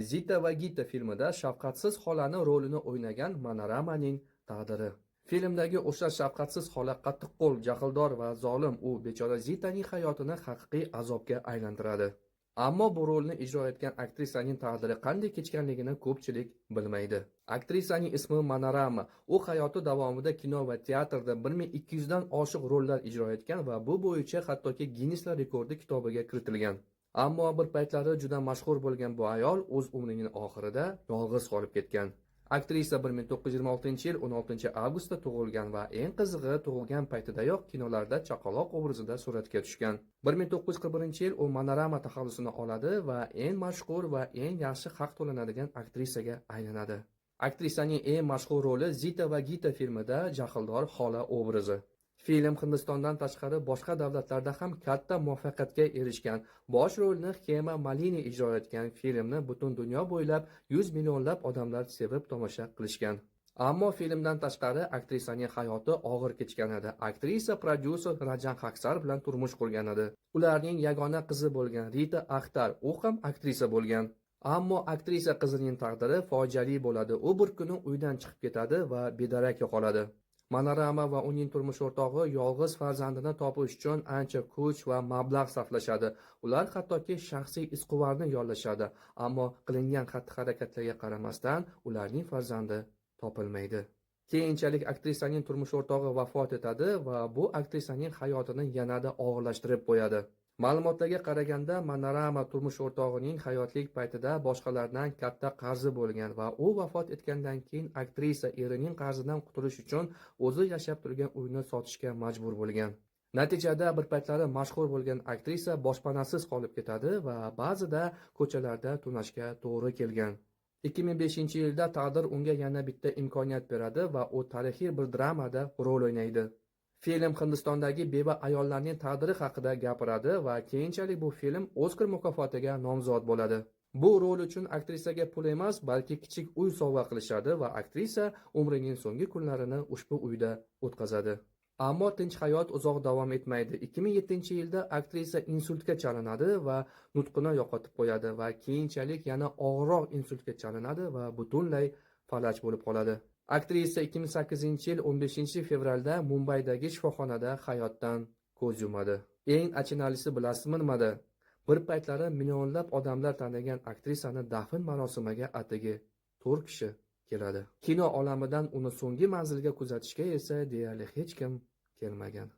Zita va Gita filmida shafqatsiz xolani rolini o'ynagan Manoramaning taqdiri. Filmdagi o'sha shafqatsiz xola qattiqqo'l, jahldor va zolim u bechora Zitaning hayotini haqiqiy azobga aylantiradi. Ammo bu rolni ijro etgan aktrisaning taqdiri qanday kechganligini ko'pchilik bilmaydi. Aktrisaning ismi Manorama. U hayoti davomida kino va teatrda 1200 dan oshiq rollar ijro etgan va bu bo'yicha hattoki Ginneslar rekordi kitobiga kiritilgan. Ammo bir paytlari juda mashhur bo'lgan bu ayol o'z umrining oxirida yolg'iz qolib ketgan. Aktrisa 1926-yil 16-avgustda tug'ilgan va eng qizig'i tug'ilgan paytidayoq kinolarda chaqaloq obrazida suratga tushgan. 1941-yil u Manorama taxallusini oladi va eng mashhur va eng yaxshi haq to'lanadigan aktrisaga aylanadi. Aktrisaning eng mashhur roli Zita va Gita filmida jahldor xola obrazi. Film Hindistondan tashqari boshqa davlatlarda ham katta muvaffaqiyatga erishgan. Bosh rolni Hema Malini ijro etgan filmni butun dunyo bo'ylab 100 millionlab odamlar sevib tomosha qilishgan. Ammo filmdan tashqari aktrisaning hayoti og'ir kechgan edi. Aktrisa prodyuser Rajan Haksar bilan turmush qurgan edi. Ularning yagona qizi bo'lgan Rita Axtar, u ham aktrisa bo'lgan. Ammo aktrisa qizining taqdiri fojiali bo'ladi. U bir kuni uydan chiqib ketadi va bedarak yo'qoladi. Manorama va uning turmush o'rtog'i yolg'iz farzandini topish uchun ancha kuch va mablag' sarflashadi. Ular hattoki shaxsiy izquvarni yollashadi, ammo qilingan xatti-harakatlarga qaramasdan ularning farzandi topilmaydi. Keyinchalik aktrisaning turmush o'rtog'i vafot etadi va bu aktrisaning hayotini yanada og'irlashtirib qo'yadi. Ma'lumotlarga qaraganda, Manorama turmush o'rtog'ining hayotlik paytida boshqalardan katta qarzi bo'lgan va u vafot etgandan keyin aktrisa erining qarzidan qutulish uchun o'zi yashab turgan uyni sotishga majbur bo'lgan. Natijada bir paytlari mashhur bo'lgan aktrisa boshpanasiz qolib ketadi va ba'zida ko'chalarda tunashga to'g'ri kelgan. 2005-yilda taqdir unga yana bitta imkoniyat beradi va u tarixiy bir dramada rol o'ynaydi. Film Hindistondagi beva ayollarning taqdiri haqida gapiradi va keyinchalik bu film Oskar mukofotiga nomzod bo'ladi. Bu rol uchun aktrisaga pul emas, balki kichik uy sovg'a qilishadi va aktrisa umrining so'nggi kunlarini ushbu uyda o'tkazadi. Ammo tinch hayot uzoq davom etmaydi. 2007-yilda aktrisa insultga chalinadi va nutqini yo'qotib qo'yadi va keyinchalik yana og'irroq insultga chalinadi va butunlay falaj bo'lib qoladi. Aktrisa 2008-yil 15-fevralda Mumbaydagi shifoxonada hayotdan ko'z yumadi. Eng achinarlisi bilasizmi nimada? Bir paytlari millionlab odamlar tanigan aktrisani dafn marosimiga atigi 4 kishi keladi. Kino olamidan uni so'nggi manzilga kuzatishga esa deyarli hech kim kelmagan.